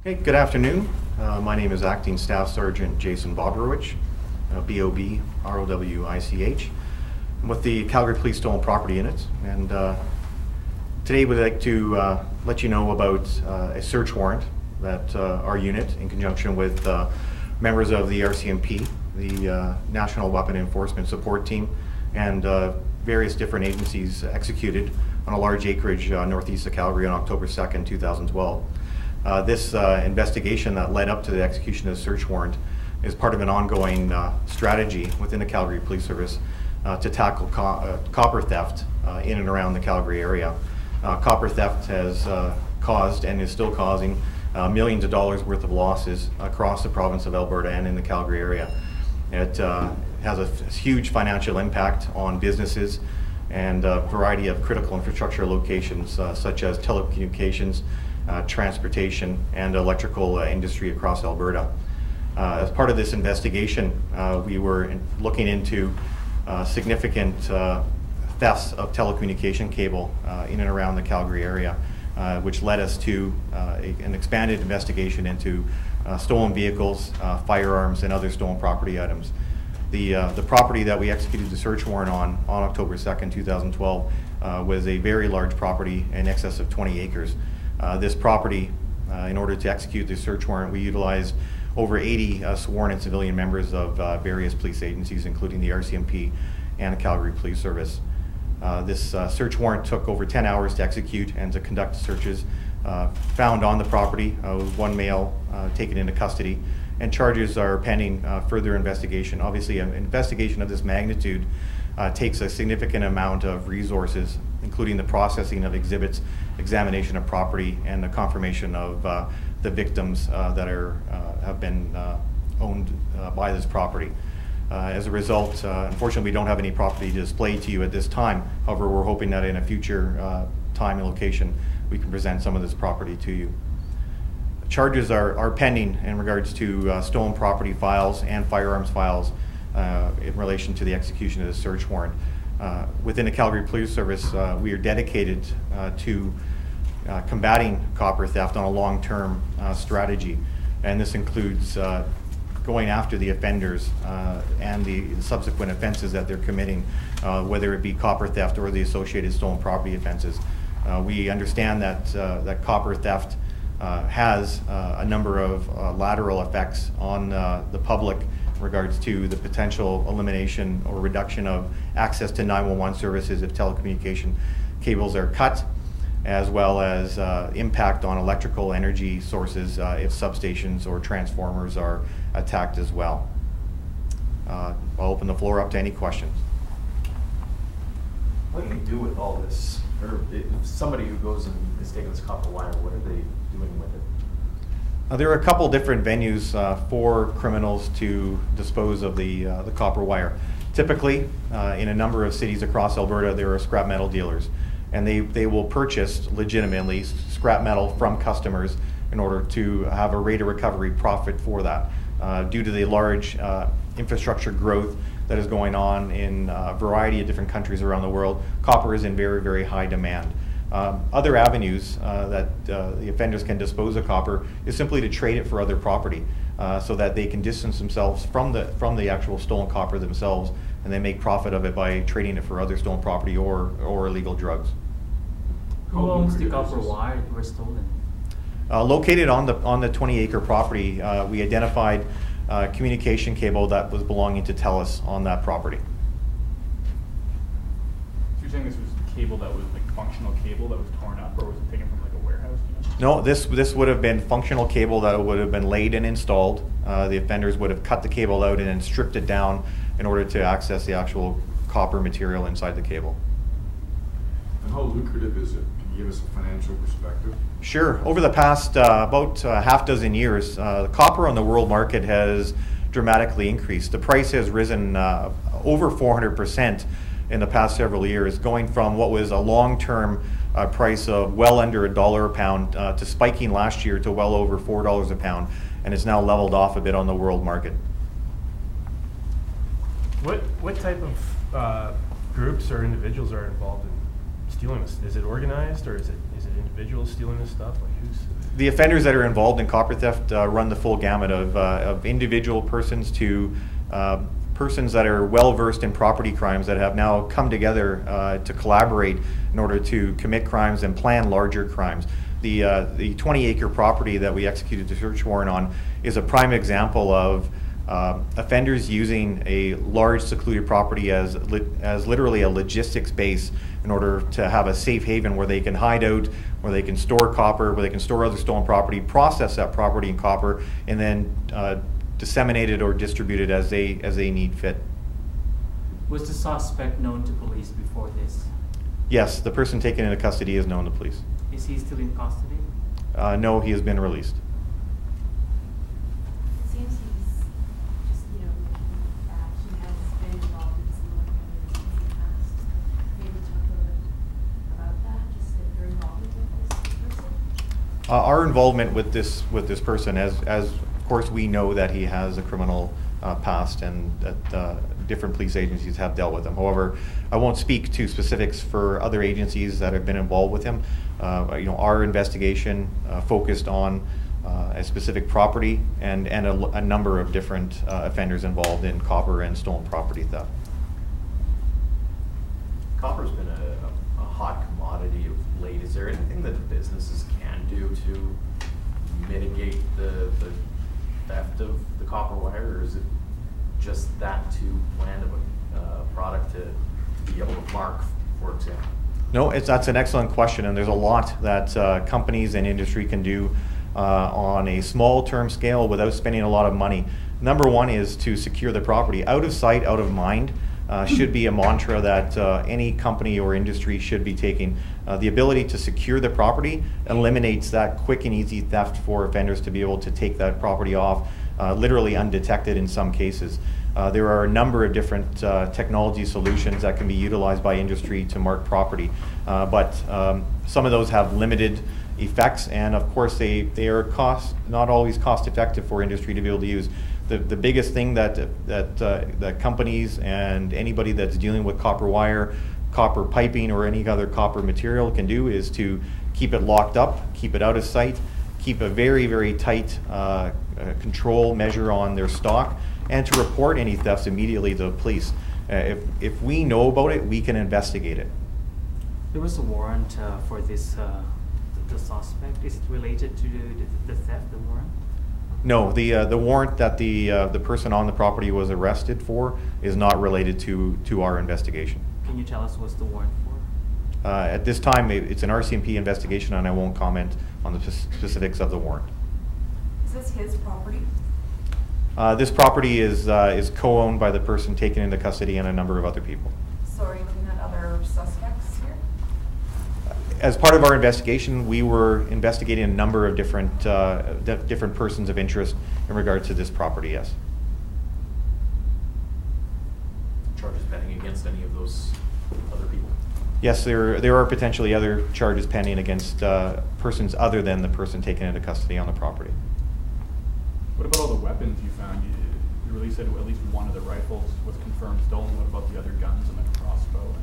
Hey, good afternoon. My name is Acting Staff Sergeant Jason Bobrowich, B-O-B-R-O-W-I-C-H. I'm with the Calgary Police Stolen Property Unit, and today we'd like to let you know about a search warrant that our unit, in conjunction with members of the RCMP, the National Weapon Enforcement Support Team, and various different agencies executed on a large acreage northeast of Calgary on October 2nd, 2012. This investigation that led up to the execution of the search warrant is part of an ongoing strategy within the Calgary Police Service to tackle copper theft in and around the Calgary area. Copper theft has caused and is still causing millions of dollars worth of losses across the province of Alberta and in the Calgary area. It has a huge financial impact on businesses and a variety of critical infrastructure locations such as telecommunications, transportation, and electrical industry across Alberta. As part of this investigation, we were looking into significant thefts of telecommunication cable in and around the Calgary area, which led us to an expanded investigation into stolen vehicles, firearms, and other stolen property items. The property that we executed the search warrant on October 2nd, 2012 was a very large property in excess of 20 acres. This property, in order to execute the search warrant, we utilized over 80 sworn and civilian members of various police agencies, including the RCMP and the Calgary Police Service. This search warrant took over 10 hours to execute and to conduct searches found on the property, with one male taken into custody, and charges are pending further investigation. Obviously, an investigation of this magnitude takes a significant amount of resources, including the processing of exhibits, examination of property, and the confirmation of the victims that have been owned by this property. As a result, unfortunately, we don't have any property to display to you at this time. However, we're hoping that in a future time and location, we can present some of this property to you. Charges are pending in regards to stolen property files and firearms files in relation to the execution of the search warrant. Within the Calgary Police Service, we are dedicated to combating copper theft on a long-term strategy, and this includes going after the offenders and the subsequent offenses that they're committing, whether it be copper theft or the associated stolen property offenses. We understand that copper theft has a number of lateral effects on the public in regards to the potential elimination or reduction of access to 911 services if telecommunication cables are cut, as well as impact on electrical energy sources if substations or transformers are attacked as well. I'll open the floor up to any questions. What do you do with all this? Or if somebody who goes and is taking this copper wire, what are they doing with it? There are a couple different venues for criminals to dispose of the copper wire. Typically, in a number of cities across Alberta, there are scrap metal dealers, and they will purchase legitimately scrap metal from customers in order to have a rate of recovery profit for that. Due to the large infrastructure growth that is going on in a variety of different countries around the world, copper is in very, very high demand. Other avenues that the offenders can dispose of copper is simply to trade it for other property, so that they can distance themselves from the actual stolen copper themselves, and they make profit of it by trading it for other stolen property or illegal drugs. Who owns the copper wire that was stolen? Located on the 20-acre property, we identified communication cable that was belonging to TELUS on that property. So you're saying this was cable that was like functional cable that was torn up, or was it taken from like a warehouse? You know? No, this would have been functional cable that would have been laid and installed. The offenders would have cut the cable out and then stripped it down in order to access the actual copper material inside the cable. And how lucrative is it? Can you give us a financial perspective? Sure. Over the past about half dozen years, the copper on the world market has dramatically increased. The price has risen over 400% in the past several years, going from what was a long-term price of well under $1 a pound to spiking last year to well over $4 a pound, and it's now leveled off a bit on the world market. What type of groups or individuals are involved in stealing this? Is it organized, or is it individuals stealing this stuff? Like, who's? The offenders that are involved in copper theft run the full gamut of individual persons to persons that are well versed in property crimes that have now come together to collaborate in order to commit crimes and plan larger crimes. The 20-acre property that we executed the search warrant on is a prime example of offenders using a large secluded property as literally a logistics base in order to have a safe haven where they can hide out, where they can store copper, where they can store other stolen property, process that property in copper, and then disseminate it or distribute it as they need fit. Was the suspect known to police before this? Yes, the person taken into custody is known to police. Is he still in custody? No, he has been released. It seems he's just, looking back, he has been involved in some organizations in the past. Maybe talk a little bit about that, just your involvement with this person? Our involvement with this person, as of course we know that he has a criminal past and that different police agencies have dealt with him. However, I won't speak to specifics for other agencies that have been involved with him. Our investigation focused on a specific property and a number of different offenders involved in copper and stolen property theft. Copper's been a hot commodity of late. Is there anything that businesses can do to mitigate the theft of the copper wire, or is it just that too bland of a product to be able to mark, for example? No, that's an excellent question, and there's a lot that companies and industry can do on a small term scale without spending a lot of money. Number one is to secure the property. Out of sight, out of mind should be a mantra that any company or industry should be taking. The ability to secure the property eliminates that quick and easy theft for offenders to be able to take that property off literally undetected in some cases. There are a number of different technology solutions that can be utilized by industry to mark property, but some of those have limited effects, and of course they are not always cost effective for industry to be able to use. The biggest thing that companies and anybody that's dealing with copper wire, copper piping, or any other copper material can do is to keep it locked up, keep it out of sight, keep a very, very tight control measure on their stock, and to report any thefts immediately to the police. If we know about it, we can investigate it. There was a warrant for this, the suspect. Is it related to the theft, the warrant? No, the warrant that the person on the property was arrested for is not related to our investigation. Can you tell us what's the warrant for? At this time, it's an RCMP investigation, and I won't comment on the specifics of the warrant. Is this his property? This property is co-owned by the person taken into custody and a number of other people. So are you looking at other suspects here? As part of our investigation, we were investigating a number of different persons of interest in regard to this property, yes. Charges pending against any of those other people? Yes, there are potentially other charges pending against persons other than the person taken into custody on the property. What about all the weapons you found? You released that at least one of the rifles was confirmed stolen. What about the other guns and the crossbow?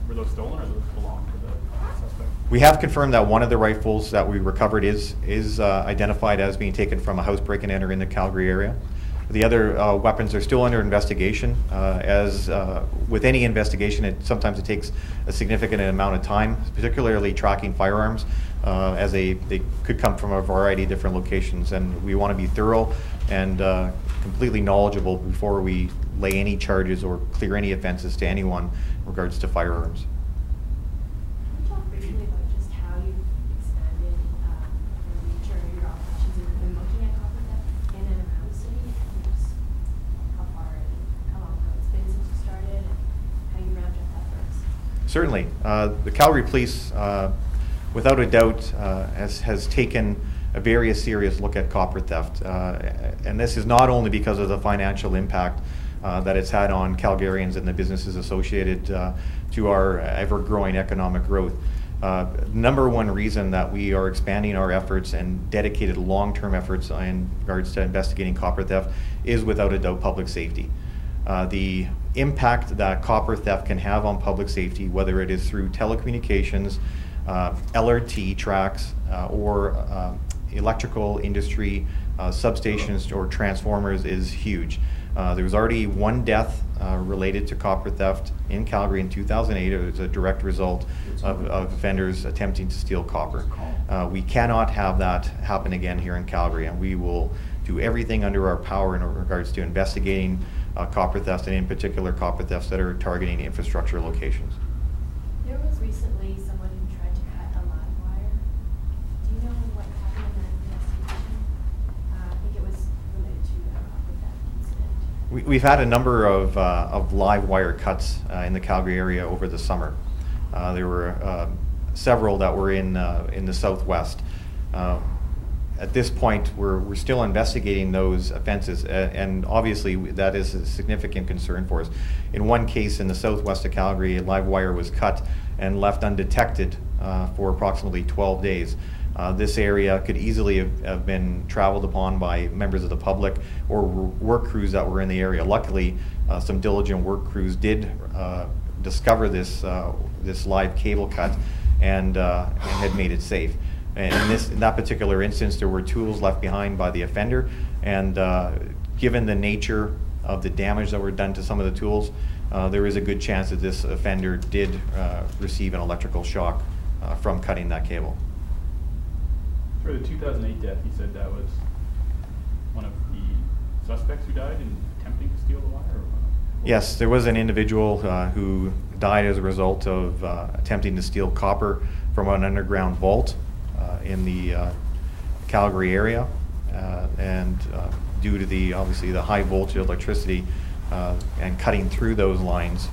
Were those stolen, or those belong to the suspect? We have confirmed that one of the rifles that we recovered is identified as being taken from a house break and enter in the Calgary area. The other weapons are still under investigation. As with any investigation, sometimes it takes a significant amount of time, particularly tracking firearms, as they could come from a variety of different locations. And we want to be thorough and completely knowledgeable before we lay any charges or clear any offenses to anyone in regards to firearms. Can you talk briefly about just how you've expanded your reach or your operations in looking at copper theft in and around the city, and just how long it's been since you started, and how you ramped up efforts? Certainly. The Calgary Police, without a doubt, has taken a very serious look at copper theft. And this is not only because of the financial impact that it's had on Calgarians and the businesses associated to our ever-growing economic growth. Number one reason that we are expanding our efforts and dedicated long-term efforts in regards to investigating copper theft is without a doubt public safety. the impact that copper theft can have on public safety, whether it is through telecommunications, LRT tracks, or electrical industry, substations or transformers, is huge. There was already one death related to copper theft in Calgary in 2008. It was a direct result of offenders attempting to steal copper. We cannot have that happen again here in Calgary, and we will do everything under our power in regards to investigating copper theft, and in particular copper thefts that are targeting infrastructure locations. There was recently someone who tried to cut a live wire. Do you know what happened in that investigation? I think it was related to a copper theft incident. We've had a number of live wire cuts in the Calgary area over the summer. There were several that were in the southwest. At this point, we're still investigating those offenses, and obviously that is a significant concern for us. In one case in the southwest of Calgary, a live wire was cut and left undetected for approximately 12 days. This area could easily have been traveled upon by members of the public or work crews that were in the area. Luckily, some diligent work crews did discover this live cable cut and had made it safe. And in that particular instance, there were tools left behind by the offender, and given the nature of the damage that were done to some of the tools, there is a good chance that this offender did receive an electrical shock from cutting that cable. For the 2008 death, you said that was one of the suspects who died in attempting to steal the wire? Yes, there was an individual who died as a result of attempting to steal copper from an underground vault in the Calgary area, and due to obviously the high voltage electricity and cutting through those lines,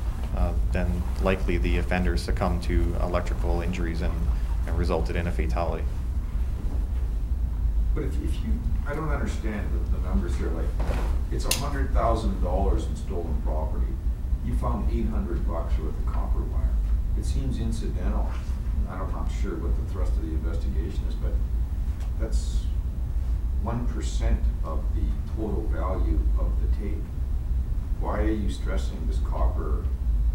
then likely the offender succumbed to electrical injuries and resulted in a fatality. But if you, I don't understand the numbers here, like, it's $100,000 in stolen property. You found $800 worth of copper wire. It seems incidental. I'm not sure what the thrust of the investigation is, but that's 1% of the total value of the tape. Why are you stressing this copper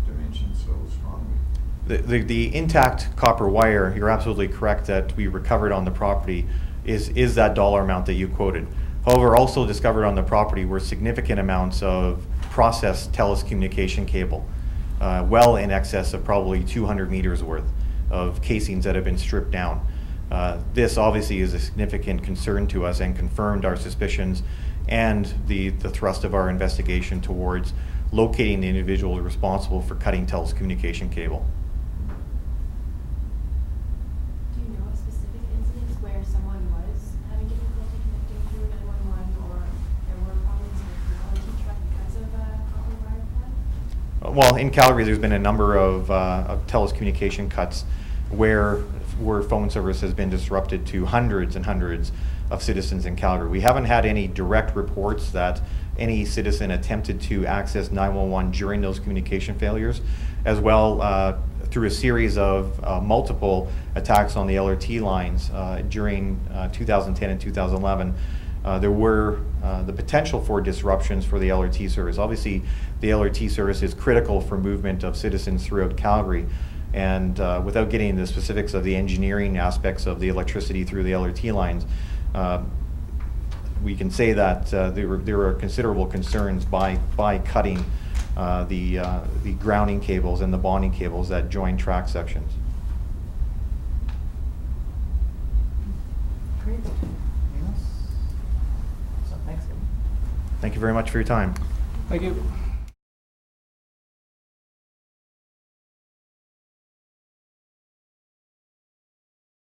dimension so strongly? The intact copper wire, you're absolutely correct that we recovered on the property, is that dollar amount that you quoted. However, also discovered on the property were significant amounts of processed telecommunication cable, well in excess of probably 200 meters worth of casings that have been stripped down. This obviously is a significant concern to us and confirmed our suspicions and the thrust of our investigation towards locating the individual responsible for cutting telecommunication cable. Do you know of specific incidents where someone was having difficulty connecting through 911, or there were problems with the LRT truck because of copper wire cut? Well, in Calgary, there's been a number of telecommunication cuts where phone service has been disrupted to hundreds and hundreds of citizens in Calgary. We haven't had any direct reports that any citizen attempted to access 911 during those communication failures, as well through a series of multiple attacks on the LRT lines during 2010 and 2011. There were the potential for disruptions for the LRT service. Obviously, the LRT service is critical for movement of citizens throughout Calgary. And without getting into the specifics of the engineering aspects of the electricity through the LRT lines, we can say that there are considerable concerns by cutting the grounding cables and the bonding cables that join track sections. Great. Anything else? So thanks, Kevin. Thank you very much for your time. Thank you.